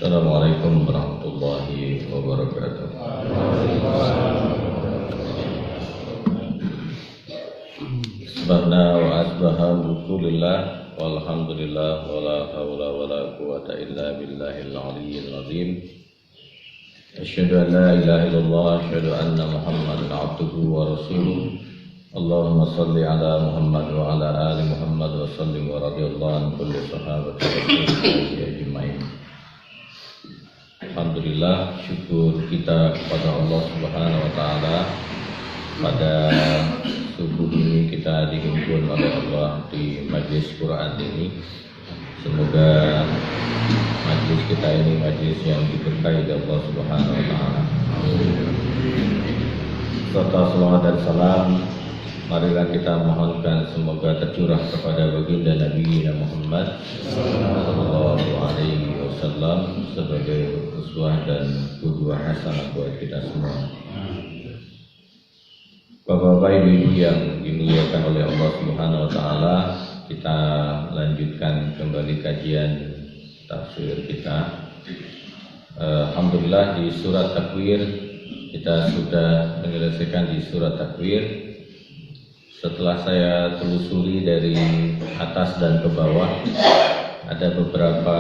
Assalamualaikum warahmatullahi wabarakatuh. Subhana wa asbaha bukulillah walhamdulillah wala hawla wala quwata illa billahil aliyyil azim. Asyhadu an la ilaha illallah asyhadu anna Muhammadan abduhu wa rasuluh. Allahumma salli ala Muhammad wa ala ali Muhammad wa sallim wa radhiyallahu an kulli sahabati Rasulillah ajmain. Alhamdulillah, syukur kita kepada Allah Subhanahu wa taala pada subuh ini kita dihimpun oleh Allah di majlis Quran ini. Semoga majlis kita ini majlis yang diberkahi oleh Allah Subhanahu wa taala. Serta salawat dan salam marilah kita mohonkan semoga tercurah kepada baginda Nabi Muhammad sallallahu alaihi wasallam sebagai uswah dan qudwah hasanah buat kita semua. Bapak-bapak, ibu-ibu yang dimuliakan oleh Allah Subhanahu wa taala, kita lanjutkan kembali kajian tafsir kita. Alhamdulillah di surat Takwir kita sudah menyelesaikan di surat Takwir. Setelah saya telusuri dari atas dan ke bawah, ada beberapa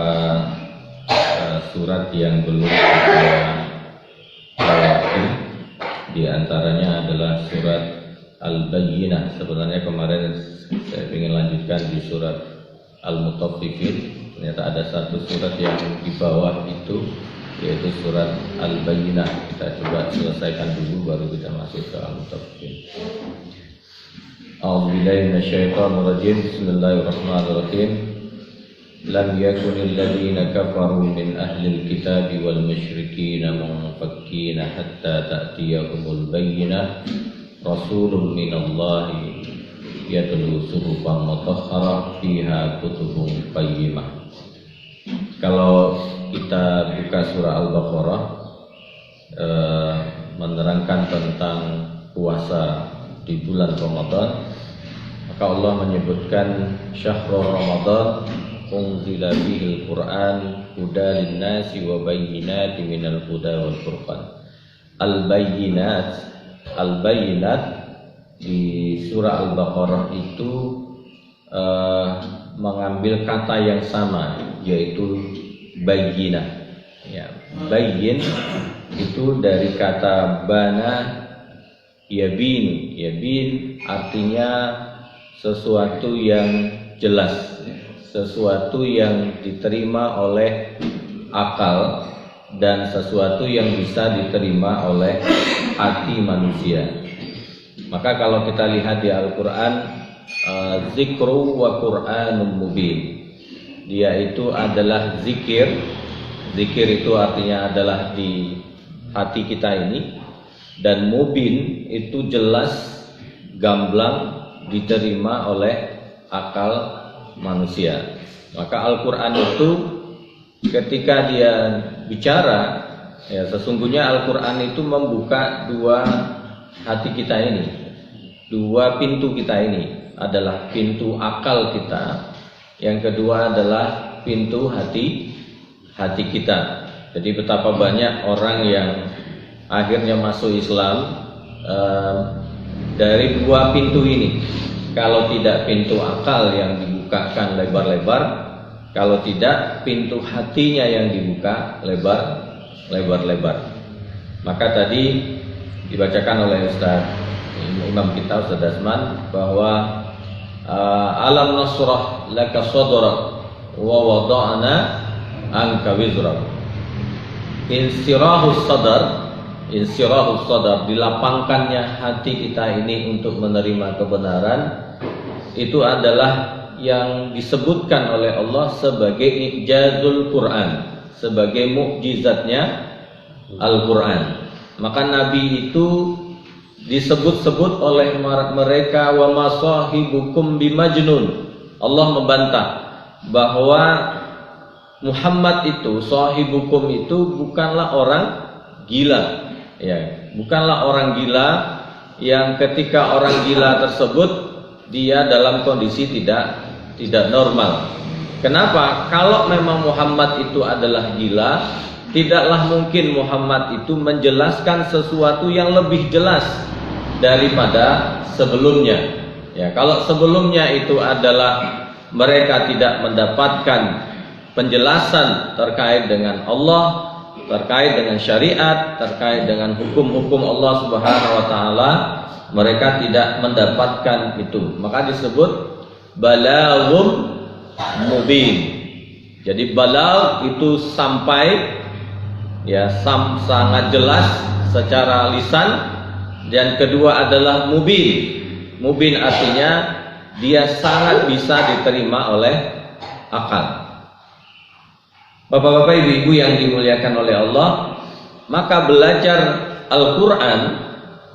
surat yang belum kita lewati. Di antaranya adalah surat Al-Bayyinah. Sebenarnya kemarin saya ingin lanjutkan di surat Al-Mutaffifin. Ternyata ada satu surat yang di bawah itu, yaitu surat Al-Bayyinah. Kita coba selesaikan dulu baru kita masuk ke Al-Mutaffifin. A'udzubillahi minasyaitonir rajim. Bismillahirrahmanirrahim. Lam yakunil ladzina kafaru min ahlil kitabi wal musyrikina munfakkina hatta ta'tiyahumul bayyinah rasulun minallahi yatlu suhufan mutahharah fiha kutubun qayyimah. Kalau kita buka surah Al-Baqarah menerangkan tentang puasa di bulan Ramadan, maka Allah menyebutkan syahrul Ramadan unzila bihil Qur'an hudan linnasi wa bayyinatin minal huda wal furqan. Al-bayyinat di surah Al-Baqarah itu mengambil kata yang sama, yaitu bayyinah. Ya, bayyin itu dari kata bana yabin. Yabin artinya sesuatu yang jelas, sesuatu yang diterima oleh akal dan sesuatu yang bisa diterima oleh hati manusia. Maka kalau kita lihat di Al-Quran, zikru wa Qur'anun mubin, dia itu adalah zikir. Zikir itu artinya adalah di hati kita ini, dan mubin itu jelas, gamblang, diterima oleh akal manusia. Maka Al-Quran itu ketika dia bicara, ya sesungguhnya Al-Quran itu membuka dua hati kita ini, dua pintu kita ini, adalah pintu akal kita, yang kedua adalah pintu hati kita. Jadi betapa banyak orang yang akhirnya masuk Islam dari dua pintu ini. Kalau tidak pintu akal yang dibukakan lebar-lebar, kalau tidak pintu hatinya yang dibuka lebar-lebar. Maka tadi dibacakan oleh Ustaz Imam kita Ustaz Dasman bahwa alam nasrah laka sadrak wa wada'na anka wizrak. Insirahus sadar, dilapangkannya hati kita ini untuk menerima kebenaran, itu adalah yang disebutkan oleh Allah sebagai ijazul Quran, sebagai mukjizatnya Al-Quran. Maka Nabi itu disebut-sebut oleh mereka wa masahibukum bimajnun. Allah membantah bahwa Muhammad itu, sahibukum itu bukanlah orang gila, ya, bukanlah orang gila yang ketika orang gila tersebut dia dalam kondisi tidak normal. Kenapa? Kalau memang Muhammad itu adalah gila, tidaklah mungkin Muhammad itu menjelaskan sesuatu yang lebih jelas daripada sebelumnya. Ya, kalau sebelumnya itu adalah mereka tidak mendapatkan penjelasan terkait dengan Allah, terkait dengan syariat, terkait dengan hukum-hukum Allah Subhanahu wa taala, mereka tidak mendapatkan itu. Maka disebut balaghum mubin. Jadi balagh itu sampai, ya, sangat jelas secara lisan, dan kedua adalah mubin. Mubin artinya dia sangat bisa diterima oleh akal. Bapak-bapak, ibu-ibu yang dimuliakan oleh Allah, maka belajar Al-Quran,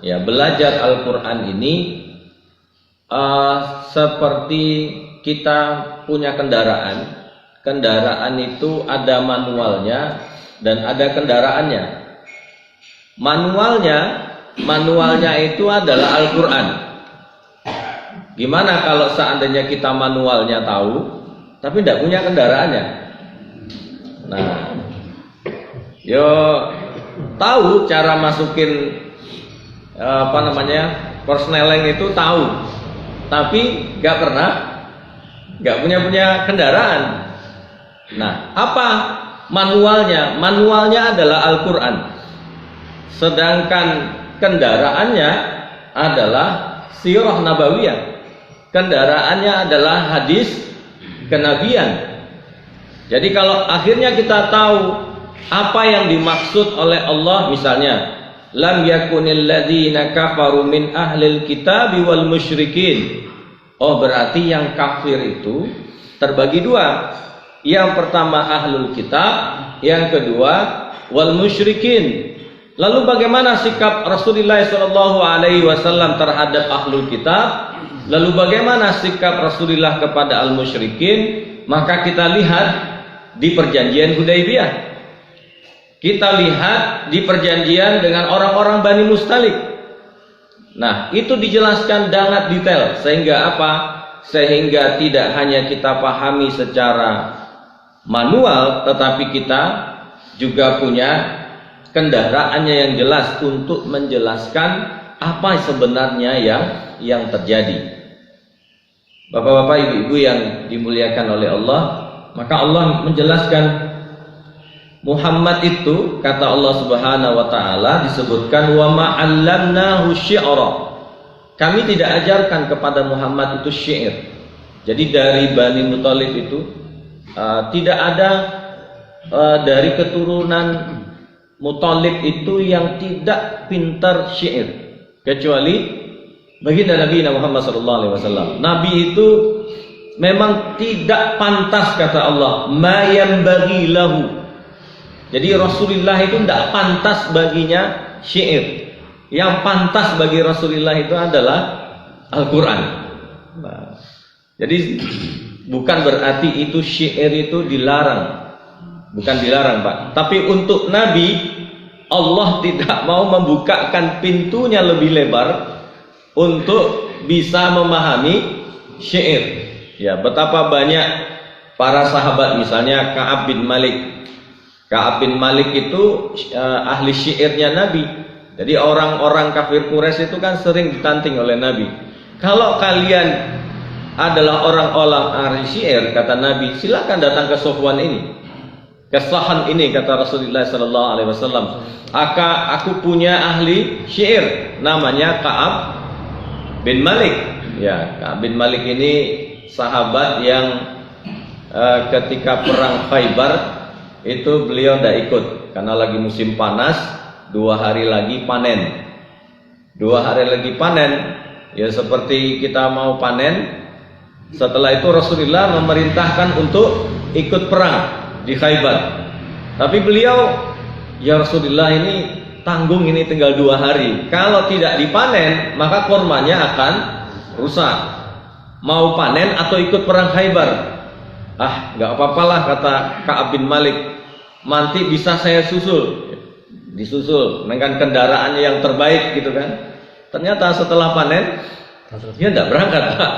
ya, belajar Al-Quran ini seperti kita punya kendaraan. Kendaraan itu ada manualnya dan ada kendaraannya. Manualnya itu adalah Al-Quran. Gimana kalau seandainya kita manualnya tahu, tapi tidak punya kendaraannya? Nah, yo tahu cara masukin persneling itu tahu, tapi nggak punya kendaraan. Nah, apa manualnya? Manualnya adalah Al-Quran, sedangkan kendaraannya adalah sirah nabawiyah. Kendaraannya adalah hadis kenabian. Jadi kalau akhirnya kita tahu apa yang dimaksud oleh Allah, misalnya lam yakunil ladzina kafaru min ahlil kitabi wal musyrikin. Oh, berarti yang kafir itu terbagi dua. Yang pertama ahlul kitab, yang kedua wal musyrikin. Lalu bagaimana sikap Rasulullah SAW terhadap ahlul kitab? Lalu bagaimana sikap Rasulullah kepada al-musyrikin? Maka kita lihat di perjanjian Hudaybiyah. Kita lihat di perjanjian dengan orang-orang Bani Mustalik. Nah, itu dijelaskan sangat detail. Sehingga apa? Sehingga tidak hanya kita pahami secara manual, tetapi kita juga punya kendaraannya yang jelas untuk menjelaskan apa sebenarnya yang terjadi. Bapak-bapak, ibu-ibu yang dimuliakan oleh Allah, maka Allah menjelaskan Muhammad itu, kata Allah Subhanahu wa taala, disebutkan wa ma 'allamnahu syi'ra. Kami tidak ajarkan kepada Muhammad itu syair. Jadi dari Bani Muthalib itu tidak ada dari keturunan Muthalib itu yang tidak pintar syair, kecuali baginda Nabi Muhammad SAW. Nabi itu memang tidak pantas, kata Allah, ma yanbaghi lahu. Jadi Rasulullah itu tidak pantas baginya syair. Yang pantas bagi Rasulullah itu adalah Al-Quran. Nah, jadi bukan berarti itu syair itu dilarang. Bukan dilarang, Pak. Tapi untuk Nabi, Allah tidak mau membukakan pintunya lebih lebar untuk bisa memahami syair. Ya, betapa banyak para sahabat, misalnya Ka'ab bin Malik. Ka'ab bin Malik itu ahli syairnya Nabi. Jadi orang-orang kafir Quraisy itu kan sering ditanting oleh Nabi. Kalau kalian adalah orang-orang ahli syair, kata Nabi, silakan datang ke Sofwan ini, ke Sahan ini, kata Rasulullah SAW. Aku punya ahli syair, namanya Ka'ab bin Malik. Ya, Ka'ab bin Malik ini sahabat yang ketika perang Khaybar itu beliau tidak ikut karena lagi musim panas. 2 hari lagi panen. 2 hari lagi panen, ya seperti kita mau panen. Setelah itu Rasulullah memerintahkan untuk ikut perang di Khaybar. Tapi beliau, ya Rasulullah, ini tanggung, ini tinggal 2 hari. Kalau tidak dipanen, maka kormanya akan rusak. Mau panen atau ikut perang Khaybar? Nggak apa-apalah, kata Ka'ab bin Malik. Nanti bisa saya susul. Disusul dengan kendaraannya yang terbaik gitu kan. Ternyata setelah panen dia tidak berangkat, Pak.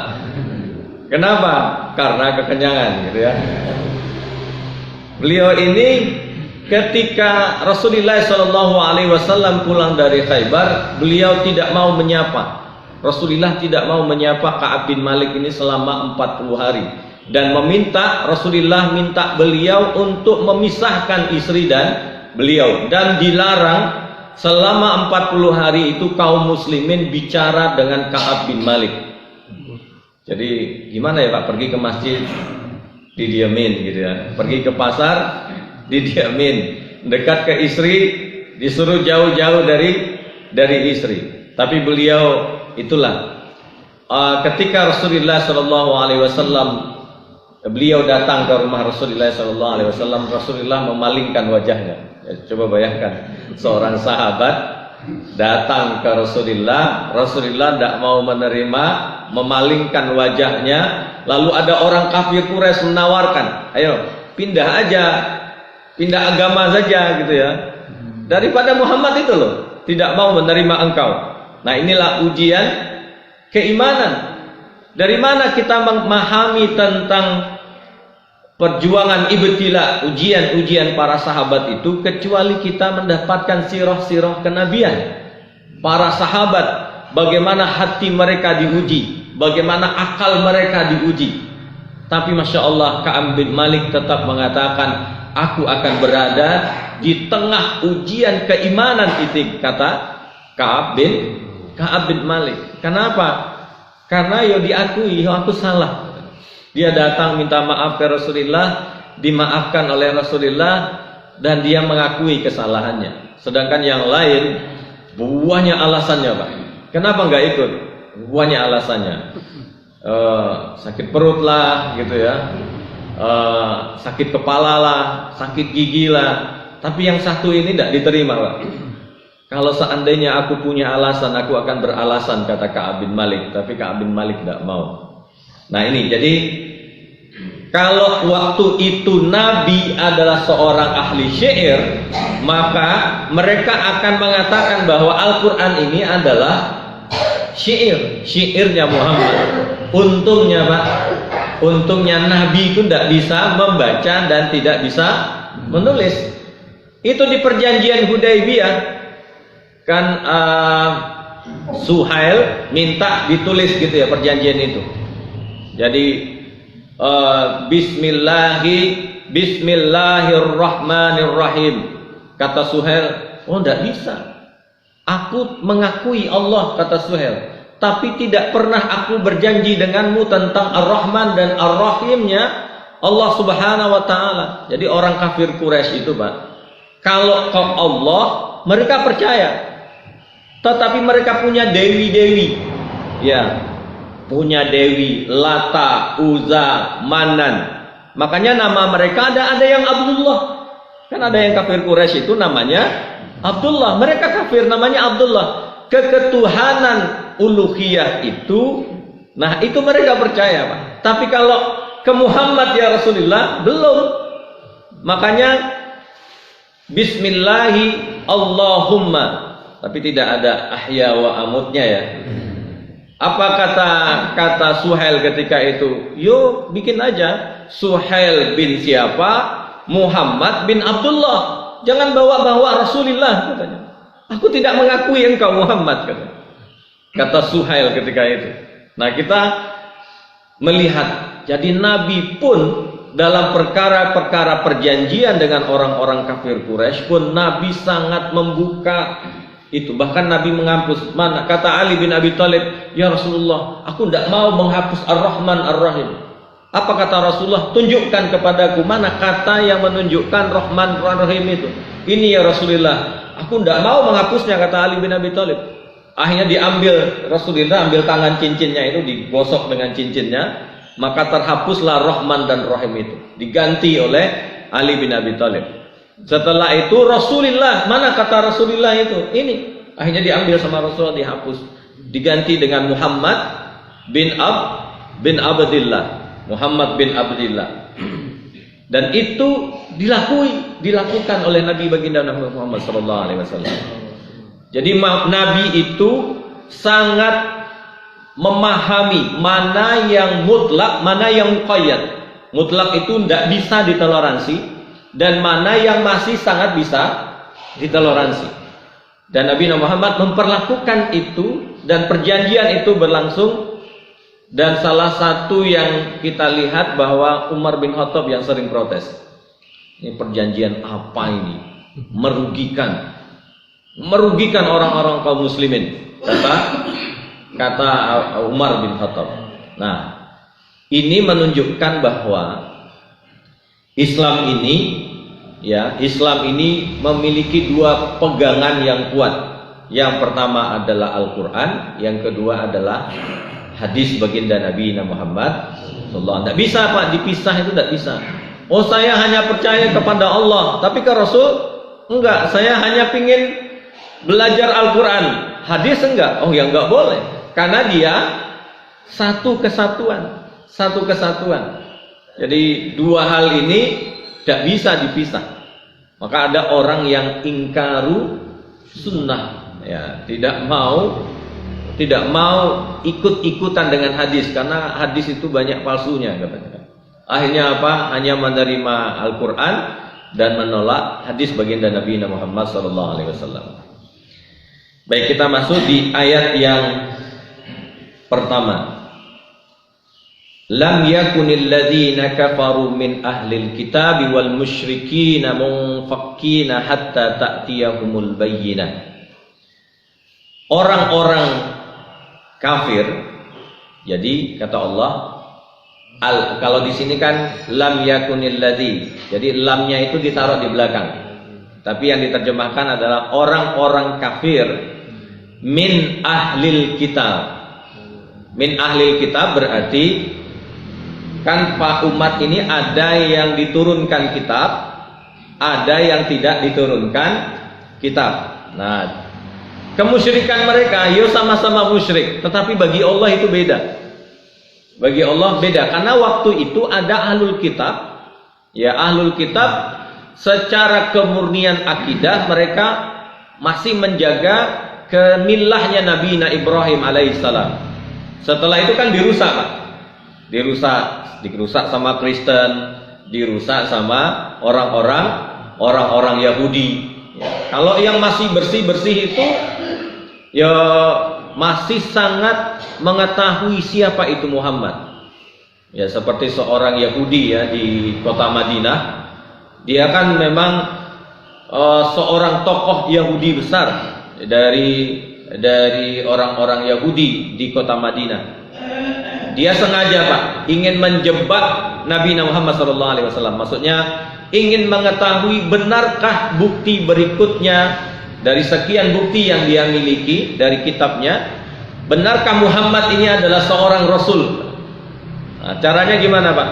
Kenapa? Karena kekenyangan gitu ya. Beliau ini ketika Rasulullah SAW pulang dari Khaybar, beliau tidak mau menyapa. Rasulullah tidak mau menyapa Ka'ab bin Malik ini selama 40 hari. Dan Rasulullah minta beliau untuk memisahkan istri dan beliau. Dan dilarang selama 40 hari itu kaum muslimin bicara dengan Ka'ab bin Malik. Jadi gimana ya Pak, pergi ke masjid didiamin gitu ya, pergi ke pasar didiamin, dekat ke istri disuruh jauh-jauh dari istri. Tapi beliau itulah ketika Rasulullah SAW beliau datang ke rumah Rasulullah SAW, Rasulullah memalingkan wajahnya. Ya, coba bayangkan seorang sahabat datang ke Rasulullah tidak mau menerima, memalingkan wajahnya. Lalu ada orang kafir Quraisy menawarkan, ayo pindah aja, pindah agama saja gitu ya, daripada Muhammad itu loh tidak mau menerima engkau. Nah inilah ujian keimanan. Dari mana kita memahami tentang perjuangan ibtila, ujian-ujian para sahabat itu, kecuali kita mendapatkan sirah-sirah kenabian para sahabat, bagaimana hati mereka diuji, bagaimana akal mereka diuji. Tapi Masya Allah, Ka'ab bin Malik tetap mengatakan, aku akan berada di tengah ujian keimanan itu, kata Ka'ab bin Malik. Kenapa? Karena ya diakui, aku salah. Dia datang minta maaf ke Rasulullah, dimaafkan oleh Rasulullah, dan dia mengakui kesalahannya. Sedangkan yang lain buahnya alasannya Pak. Kenapa nggak ikut? Buahnya alasannya sakit perut lah gitu ya, sakit kepala lah, sakit gigi lah. Tapi yang satu ini tidak diterima Pak. Kalau seandainya aku punya alasan, aku akan beralasan, kata Ka'ab bin Malik. Tapi Ka'ab bin Malik tidak mau. Nah ini, jadi kalau waktu itu Nabi adalah seorang ahli syair, maka mereka akan mengatakan bahwa Al-Quran ini adalah syairnya Muhammad. Untungnya Pak, untungnya Nabi itu tidak bisa membaca dan tidak bisa menulis. Itu di perjanjian Hudaybiyah kan, Suhail minta ditulis gitu ya perjanjian itu. Jadi Bismillahirrahmanirrahim, kata Suhail. Oh tidak bisa, aku mengakui Allah, kata Suhail, tapi tidak pernah aku berjanji denganmu tentang Ar-Rahman dan Ar-Rahimnya Allah Subhanahu wa ta'ala. Jadi orang kafir Quraisy itu Pak, kalau ke Allah mereka percaya, tetapi mereka punya dewi-dewi ya, punya dewi Lata, Uzza, Manan. Makanya nama mereka ada yang Abdullah. Kan ada yang kafir Quraisy itu namanya Abdullah. Mereka kafir namanya Abdullah. Keketuhanan uluhiyah itu, nah itu mereka percaya Pak. Tapi kalau ke Muhammad ya Rasulullah belum. Makanya Bismillahi Allahumma, tapi tidak ada ahya wa amutnya ya. Apa kata Suhail ketika itu? Yuk bikin aja Suhail bin siapa? Muhammad bin Abdullah. Jangan bawa-bawa Rasulullah, katanya. Aku tidak mengakui engkau Muhammad, kata Suhail ketika itu. Nah kita melihat, jadi Nabi pun dalam perkara-perkara perjanjian dengan orang-orang kafir Quraisy pun Nabi sangat membuka itu. Bahkan Nabi menghapus, mana kata Ali bin Abi Thalib, ya Rasulullah, aku tidak mau menghapus Ar-Rahman Ar-Rahim. Apa kata Rasulullah? Tunjukkan kepadaku mana kata yang menunjukkan Rahman Ar-Rahim itu. Ini ya Rasulullah, aku tidak mau menghapusnya, kata Ali bin Abi Thalib. Akhirnya diambil Rasulullah, ambil tangan cincinnya itu, digosok dengan cincinnya, maka terhapuslah Rahman dan Rahim itu, diganti oleh Ali bin Abi Thalib. Setelah itu Rasulullah, mana kata Rasulullah itu? Ini akhirnya diambil sama Rasulullah, dihapus, diganti dengan Muhammad bin Abdillah, Muhammad bin Abdillah. Dan itu dilakukan oleh Nabi baginda Muhammad SAW. Jadi Nabi itu sangat memahami mana yang mutlak, mana yang muqayyad. Mutlak itu tidak bisa ditoleransi, dan mana yang masih sangat bisa ditoleransi. Dan Nabi Muhammad memperlakukan itu, dan perjanjian itu berlangsung. Dan salah satu yang kita lihat bahwa Umar bin Khattab yang sering protes. Ini perjanjian apa ini? Merugikan orang-orang kaum muslimin. Kata Umar bin Khattab. Nah, ini menunjukkan bahwa Islam ini memiliki dua pegangan yang kuat. Yang pertama adalah Al-Quran, yang kedua adalah hadis baginda Nabi Muhammad sallallahu. Tidak bisa Pak, dipisah itu tidak bisa. Oh, saya hanya percaya kepada Allah, tapi ke Rasul enggak. Saya hanya pingin belajar Al-Quran, hadis enggak. Oh, ya enggak boleh, karena dia satu kesatuan. Jadi dua hal ini tidak bisa dipisah. Maka ada orang yang ingkaru sunnah, ya, tidak mau ikut-ikutan dengan hadis, karena hadis itu banyak palsunya katanya. Akhirnya apa? Hanya menerima Al-Quran dan menolak hadis baginda Nabi Muhammad SAW. Baik, kita masuk di ayat yang pertama. Lam yakunil ladzina kafaru min ahlil kitabi wal musyrikina munfakkina hatta ta'tiyahumul bayyinah. Orang-orang kafir, jadi kata Allah, kalau di sini kan lam yakunil ladzi, jadi lamnya itu ditaruh di belakang. Tapi yang diterjemahkan adalah orang-orang kafir min ahlil kitab. Min ahlil kitab berarti kan Pak umat ini ada yang diturunkan kitab, ada yang tidak diturunkan kitab. Nah, kemusyrikan mereka, yo sama-sama musyrik, tetapi bagi Allah itu beda. Bagi Allah beda, karena waktu itu ada ahlul kitab. Ya, ahlul kitab secara kemurnian akidah mereka masih menjaga kemilahnya Nabi Ibrahim alaihissalam. Setelah itu kan dirusak, Pak. Dirusak sama Kristen, dirusak sama orang-orang Yahudi. Ya. Kalau yang masih bersih-bersih itu ya masih sangat mengetahui siapa itu Muhammad. Ya, seperti seorang Yahudi ya di kota Madinah. Dia kan memang seorang tokoh Yahudi besar dari orang-orang Yahudi di kota Madinah. Dia sengaja, Pak, ingin menjebak Nabi Muhammad SAW. Maksudnya ingin mengetahui benarkah bukti berikutnya dari sekian bukti yang dia miliki dari kitabnya. Benarkah Muhammad ini adalah seorang Rasul? Nah, caranya gimana, Pak?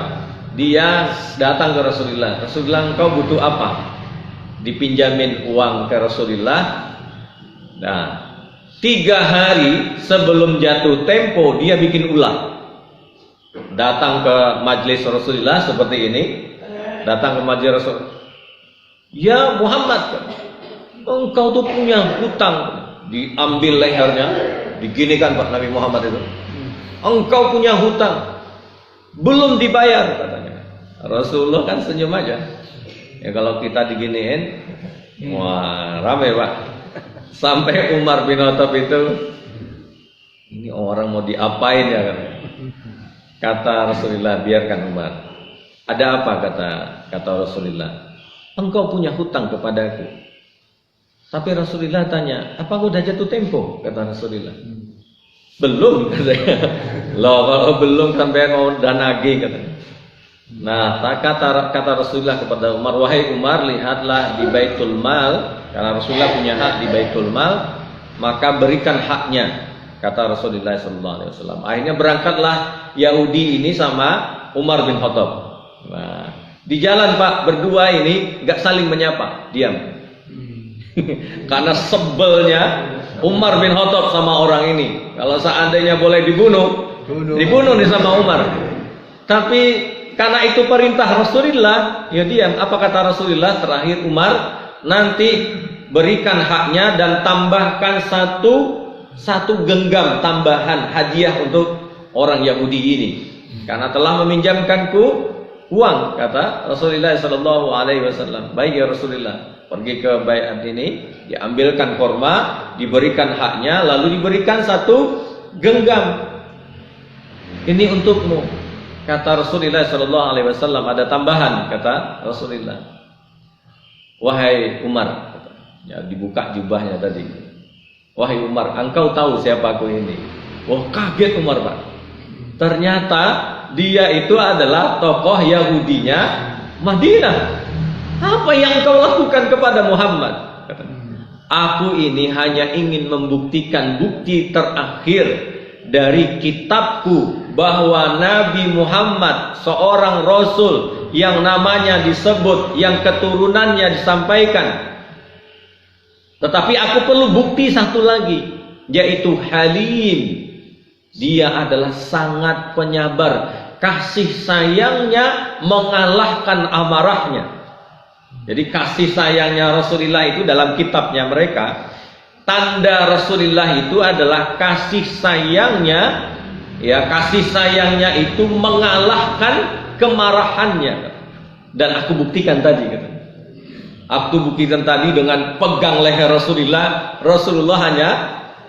Dia datang ke Rasulullah. Rasulullah, engkau butuh apa? Dipinjamin uang ke Rasulullah. Nah, 3 hari sebelum jatuh tempo dia bikin ulah. Datang ke majelis Rasulullah seperti ini. Datang ke majelis Rasul. Ya Muhammad, engkau tuh punya hutang. Diambil lehernya, diginikan Pak Nabi Muhammad itu. Engkau punya hutang, belum dibayar katanya. Rasulullah kan senyum aja. Ya kalau kita diginiin, wah ramai Pak. Sampai Umar bin Khattab itu, ini orang mau diapain ya kan? Kata Rasulullah, biarkan Umar. Ada apa kata Rasulullah? Engkau punya hutang kepadaku. Tapi Rasulullah tanya, apa kau udah jatuh tempo? Kata Rasulullah. Belum katanya. Loh, kalau belum sampai mau udah nagih katanya. Nah, kata Rasulullah kepada Umar, wahai Umar, lihatlah di Baitul Mal, karena Rasulullah punya hak di Baitul Mal, maka berikan haknya. Kata Rasulullah SAW. Akhirnya berangkatlah Yahudi ini sama Umar bin Khattab. Nah, di jalan Pak berdua ini nggak saling menyapa, diam. Karena sebelnya Umar bin Khattab sama orang ini. Kalau seandainya boleh dibunuh nih sama Umar. Tapi karena itu perintah Rasulullah, ya diam. Apa kata Rasulullah terakhir? Umar, nanti berikan haknya dan tambahkan 1 satu genggam tambahan hadiah untuk orang Yahudi ini, karena telah meminjamkanku uang, kata Rasulullah Sallallahu Alaihi Wasallam. Baik ya Rasulullah, pergi ke baiat ini, diambilkan korma, diberikan haknya, lalu diberikan satu genggam. Ini untukmu, kata Rasulullah Sallallahu Alaihi Wasallam. Ada tambahan, kata Rasulullah. Wahai Umar, ya, dibuka jubahnya tadi. Wahai Umar, engkau tahu siapa aku ini? Wah, kaget Umar, Pak. Ternyata dia itu adalah tokoh Yahudinya Madinah. Apa yang kau lakukan kepada Muhammad? Aku ini hanya ingin membuktikan bukti terakhir dari kitabku bahwa Nabi Muhammad seorang Rasul yang namanya disebut, yang keturunannya disampaikan. Tetapi aku perlu bukti satu lagi, yaitu Halim. Dia adalah sangat penyabar, kasih sayangnya mengalahkan amarahnya. Jadi kasih sayangnya Rasulullah itu dalam kitabnya mereka, tanda Rasulullah itu adalah kasih sayangnya, ya, kasih sayangnya itu mengalahkan kemarahannya. Dan aku buktikan tadi, kata. Aku buktikan tadi dengan pegang leher Rasulullah. Rasulullah hanya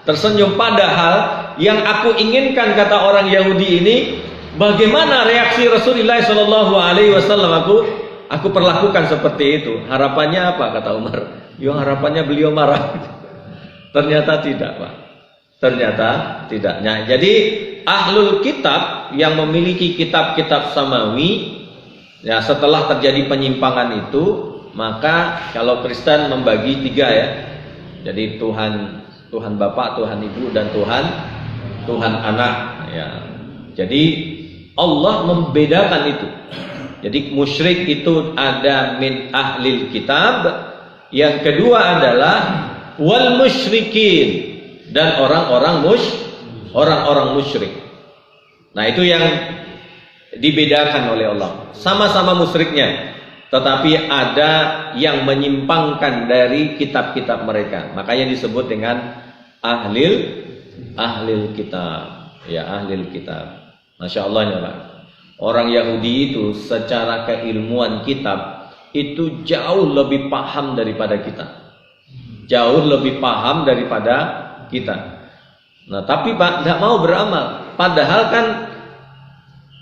tersenyum. Padahal yang aku inginkan, kata orang Yahudi ini, bagaimana reaksi Rasulullah Shallallahu Alaihi Wasallam. Aku perlakukan seperti itu. Harapannya apa, kata Umar? Yo, harapannya beliau marah. Ternyata tidak, Pak. Ternyata tidak. Nah, jadi ahlul kitab yang memiliki kitab-kitab samawi, ya, setelah terjadi penyimpangan itu, maka kalau Kristen membagi tiga, ya. Jadi Tuhan Bapa, Tuhan Ibu, dan Tuhan Anak, ya. Jadi Allah membedakan itu. Jadi musyrik itu ada min ahlil kitab. Yang kedua adalah wal musyrikin, dan orang-orang musyrik. Nah, itu yang dibedakan oleh Allah. Sama-sama musyriknya, tetapi ada yang menyimpangkan dari kitab-kitab mereka. Makanya disebut dengan ahlil kitab. Ya, ahlil kitab. Masya Allah, ya Pak. Orang Yahudi itu secara keilmuan kitab itu jauh lebih paham daripada kita. Jauh lebih paham daripada kita. Nah, tapi Pak tidak mau beramal. Padahal kan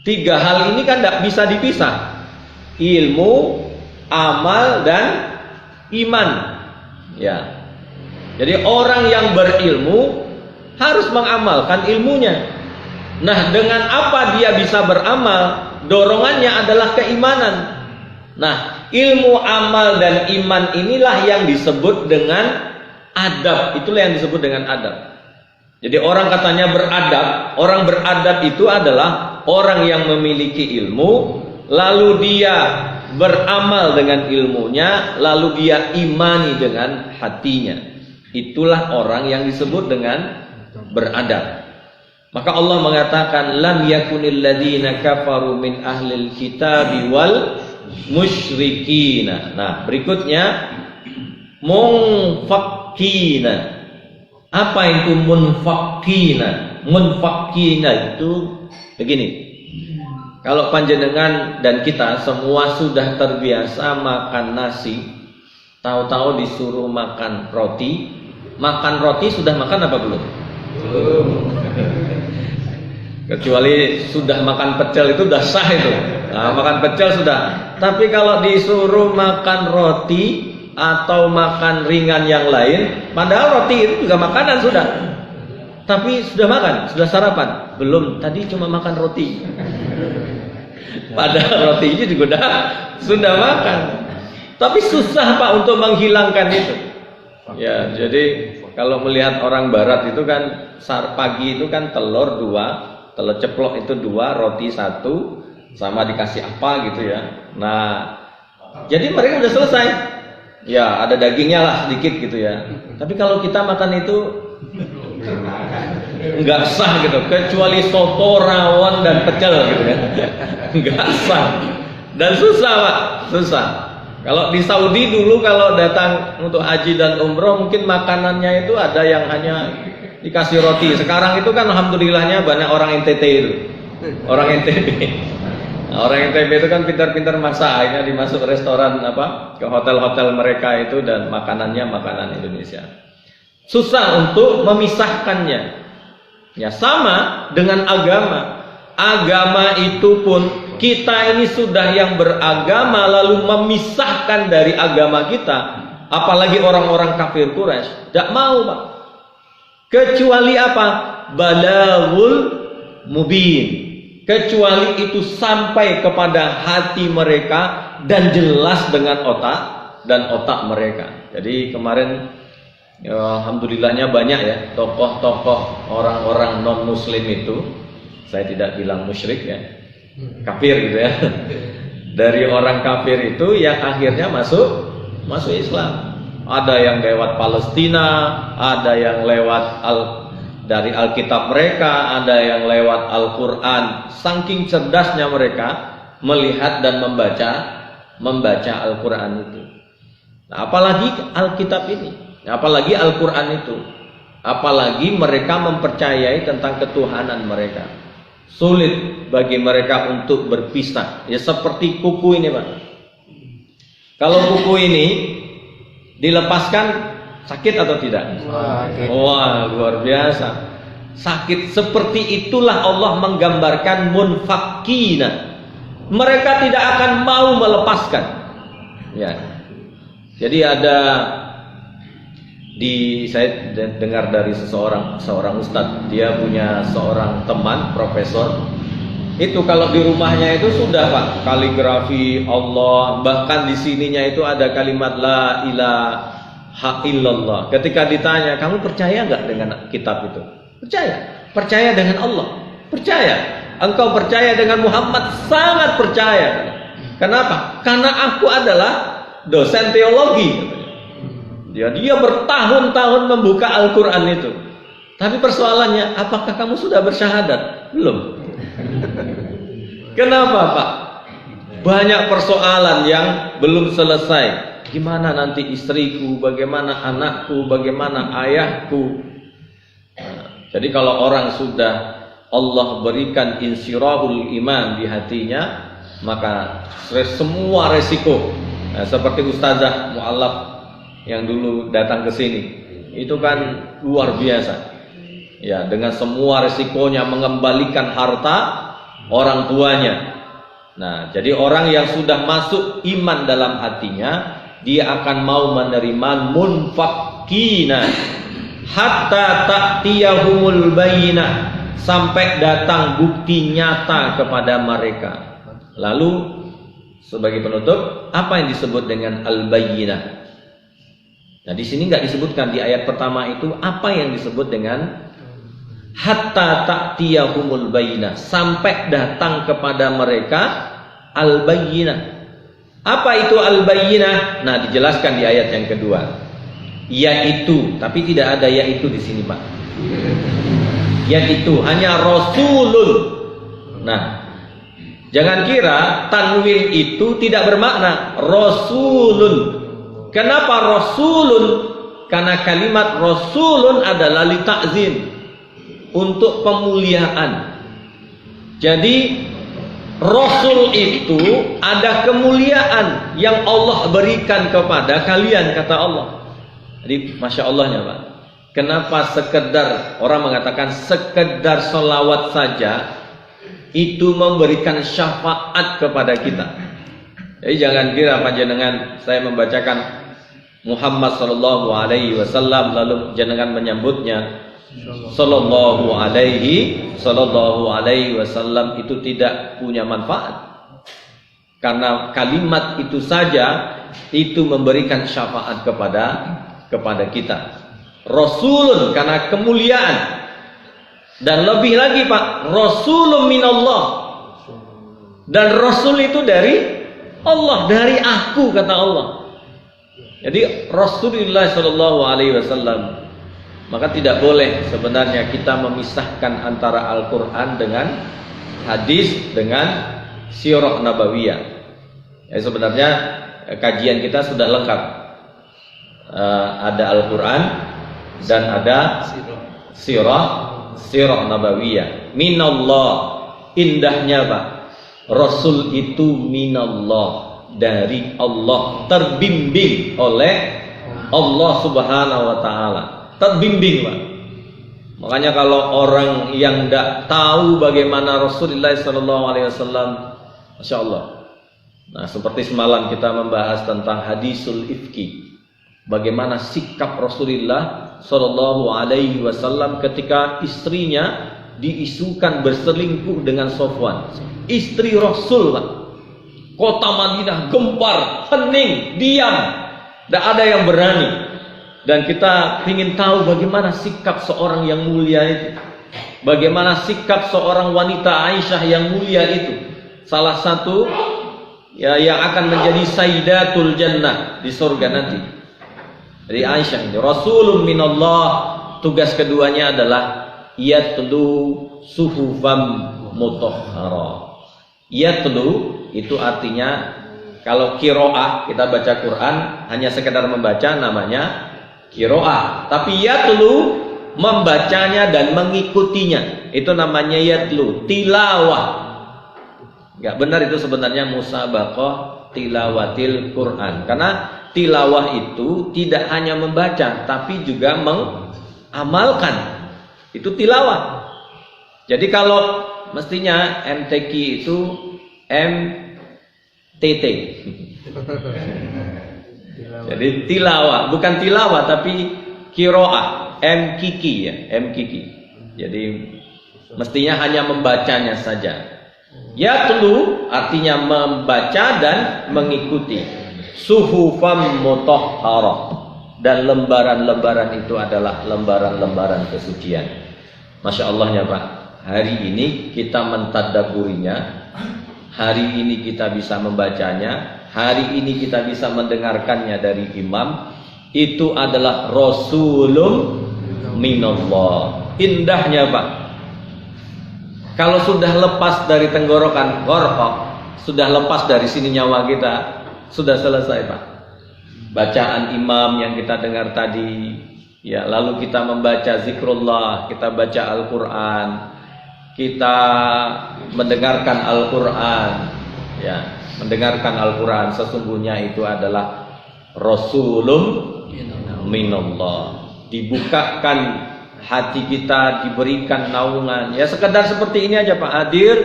tiga hal ini kan tidak bisa dipisah. Ilmu, amal, dan iman. Ya. Jadi orang yang berilmu harus mengamalkan ilmunya. Nah, dengan apa dia bisa beramal? Dorongannya adalah keimanan. Nah, ilmu, amal, dan iman inilah yang disebut dengan adab. Itulah yang disebut dengan adab. Jadi orang katanya beradab. Orang beradab itu adalah orang yang memiliki ilmu, lalu dia beramal dengan ilmunya, lalu dia imani dengan hatinya. Itulah orang yang disebut dengan beradab. Maka Allah mengatakan lam yakunil ladzina kafaru min ahlil kitabi wal musyrikina. Nah, berikutnya munfakkina. Apa itu munfakkina? Munfakkina itu begini. Kalau panjenengan dan kita semua sudah terbiasa makan nasi, tahu-tahu disuruh makan roti. Makan roti sudah makan apa belum? Belum. Kecuali sudah makan pecel itu udah sah itu. Nah, makan pecel sudah. Tapi kalau disuruh makan roti atau makan ringan yang lain, padahal roti itu juga makanan sudah. Tapi sudah makan, sudah sarapan? Belum, tadi cuma makan roti. Padahal rotinya juga sudah makan. Tapi susah Pak untuk menghilangkan itu. Ya, jadi kalau melihat orang barat itu kan pagi itu kan telur 2, telur ceplok itu 2, roti 1, sama dikasih apa gitu ya. Nah, jadi mereka udah selesai. Ya, ada dagingnya lah sedikit gitu ya. Tapi kalau kita makan itu nggak sah gitu, kecuali soto, rawon, dan pecel gitu ya. Nggak sah. Dan susah Pak, susah. Kalau di Saudi dulu kalau datang untuk haji dan umroh, mungkin makanannya itu ada yang hanya dikasih roti. Sekarang itu kan alhamdulillahnya banyak orang NTT itu. Orang NTB. Nah, orang NTB itu kan pintar-pintar masak, akhirnya dimasuk restoran ke hotel-hotel mereka itu dan makanannya makanan Indonesia. Susah untuk memisahkannya. Ya sama dengan agama. Agama itu pun kita ini sudah yang beragama lalu memisahkan dari agama kita, apalagi orang-orang kafir Quraisy, tidak mau, Pak. Kecuali apa? Balaghul mubin. Kecuali itu sampai kepada hati mereka dan jelas dengan otak mereka. Jadi kemarin ya, alhamdulillahnya banyak ya tokoh-tokoh orang-orang non muslim itu, saya tidak bilang musyrik ya, kafir gitu ya. Dari orang kafir itu yang akhirnya masuk Islam. Ada yang lewat Palestina, ada yang lewat dari Alkitab mereka, ada yang lewat Al-Quran. Saking cerdasnya mereka melihat dan membaca Al-Quran itu. Nah, apalagi Alkitab ini, apalagi Al-Quran itu, apalagi mereka mempercayai tentang ketuhanan mereka. Sulit bagi mereka untuk berpisah. Ya seperti kuku ini, Pak. Kalau kuku ini dilepaskan sakit atau tidak? Sakit. Wah, luar biasa. Sakit. Seperti itulah Allah menggambarkan munfakina. Mereka tidak akan mau melepaskan. Ya. Jadi saya dengar dari seorang ustadz, dia punya seorang teman profesor. Itu kalau di rumahnya itu sudah, Pak, kaligrafi Allah, bahkan di sininya itu ada kalimat la ilaha illallah. Ketika ditanya, kamu percaya nggak dengan kitab itu? Percaya dengan Allah, percaya. Engkau percaya dengan Muhammad? Sangat percaya. Kenapa? Karena aku adalah dosen teologi. Dia bertahun-tahun membuka Al-Quran itu. Tapi persoalannya, apakah kamu sudah bersyahadat? Belum. Kenapa, Pak? Banyak persoalan yang belum selesai. Gimana nanti istriku, bagaimana anakku, bagaimana ayahku. Nah, jadi kalau orang sudah Allah berikan insyirahul iman di hatinya, maka semua resiko. Nah, seperti Ustazah Mu'allaf yang dulu datang ke sini, itu kan luar biasa. Ya, dengan semua resikonya mengembalikan harta orang tuanya. Nah, jadi orang yang sudah masuk iman dalam hatinya, dia akan mau menerima munfakina hatta ta'tiyahumul bayyinah, sampai datang bukti nyata kepada mereka. Lalu sebagai penutup, apa yang disebut dengan al-bayyinah? Nah, di sini nggak disebutkan di ayat pertama itu apa yang disebut dengan hatta ta'tiyahumul bayyinah, sampai datang kepada mereka al-bayyinah. Apa itu al-bayyinah? Nah, dijelaskan di ayat yang kedua. Yaitu, tapi tidak ada yaitu di sini, Pak. Yaitu hanya rasulun. Nah, jangan kira tanwin itu tidak bermakna. Rasulun. Kenapa rasulun? Karena kalimat rasulun adalah li ta'zim, untuk pemuliaan. Jadi Rasul itu ada kemuliaan yang Allah berikan kepada kalian, kata Allah. Jadi Masya Allahnya, Pak. Kenapa sekedar, orang mengatakan sekedar selawat saja itu memberikan syafaat kepada kita. Jadi jangan kira panjenengan saya membacakan Muhammad sallallahu alaihi wasallam lalu jenengan menyambutnya sallallahu alaihi wasallam itu tidak punya manfaat. Karena kalimat itu saja itu memberikan syafaat kepada kita. Rasulun karena kemuliaan. Dan lebih lagi, Pak, rasulun minallah. Dan rasul itu dari Allah, dari aku, kata Allah. Jadi Rasulullah sallallahu alaihi wasallam, maka tidak boleh sebenarnya kita memisahkan antara Al-Quran dengan hadis dengan sirah nabawiyah. Ya, sebenarnya kajian kita sudah lengkap. Ada Al-Quran dan ada sirah nabawiyah. Minallah, indahnya Pak, Rasul itu minallah, dari Allah, terbimbing oleh Allah Subhanahu wa taala. Terbimbing Pak. Makanya kalau orang yang tidak tahu bagaimana Rasulullah SAW, Masya Allah. Nah, seperti semalam kita membahas tentang hadisul ifki, bagaimana sikap Rasulullah SAW ketika istrinya diisukan berselingkuh dengan Sofwan. Istri Rasul Pak. Kota Madinah gempar, hening, diam, tidak ada yang berani. Dan kita ingin tahu bagaimana sikap seorang yang mulia itu, bagaimana sikap seorang wanita Aisyah yang mulia itu, salah satu ya yang akan menjadi Sayyidatul Jannah di surga nanti. Jadi Aisyah ini Rasulun minallah, tugas keduanya adalah yatlu suhufam mutahhara. Yatlu itu artinya, kalau qiraah kita baca Quran hanya sekedar membaca namanya qiraah, tapi yatlu membacanya dan mengikutinya itu namanya yatlu, tilawah. Enggak benar itu sebenarnya musabaqah tilawatil Quran, karena tilawah itu tidak hanya membaca tapi juga mengamalkan, itu tilawah. Jadi kalau mestinya MTQ itu MTT. Jadi tilawah, bukan tilawah tapi qiraah, MKiki ya, MKiki. Jadi mestinya hanya membacanya saja. Yatlu artinya membaca dan mengikuti. Suhufam mutahharah, dan lembaran-lembaran itu adalah lembaran-lembaran kesucian. Masya Allahnya Pak, hari ini kita mentadabburinya, hari ini kita bisa membacanya, hari ini kita bisa mendengarkannya dari imam. Itu adalah Rasulun minallah. Indahnya Pak, kalau sudah lepas dari tenggorokan gharqah, sudah lepas dari sini nyawa kita, sudah selesai Pak. Bacaan imam yang kita dengar tadi, ya, lalu kita membaca zikrullah, kita baca Al-Quran, kita mendengarkan Al-Quran, ya, mendengarkan Al-Quran, sesungguhnya itu adalah Rasulun minallah. Dibukakan hati kita, diberikan naungan. Ya sekedar seperti ini aja Pak, hadir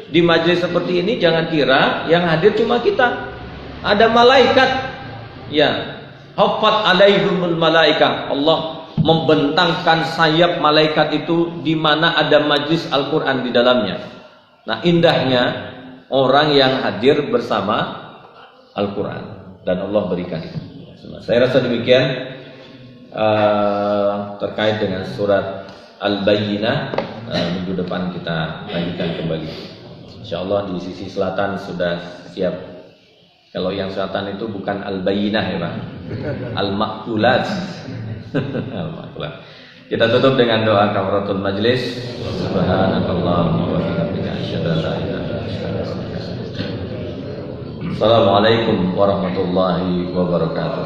di majelis seperti ini, jangan kira yang hadir cuma kita. Ada malaikat, ya, haffat alaihumul malaikah. Allah membentangkan sayap malaikat itu di mana ada majlis Al-Quran di dalamnya. Nah, indahnya orang yang hadir bersama Al-Quran, dan Allah berikan itu. Saya rasa demikian terkait dengan surat Al-Bayyinah. Minggu depan kita lanjutkan kembali. InsyaAllah di sisi selatan sudah siap. Kalau yang selatan itu bukan Al-Bayyinah ya Pak, Al-Maqtulat. Al-Maqtulat. Kita tutup dengan doa kafaratul majlis. Subhanakallahumma wa bihamdika asyhadu an la ilaha illa anta. Assalamualaikum warahmatullahi wabarakatuh.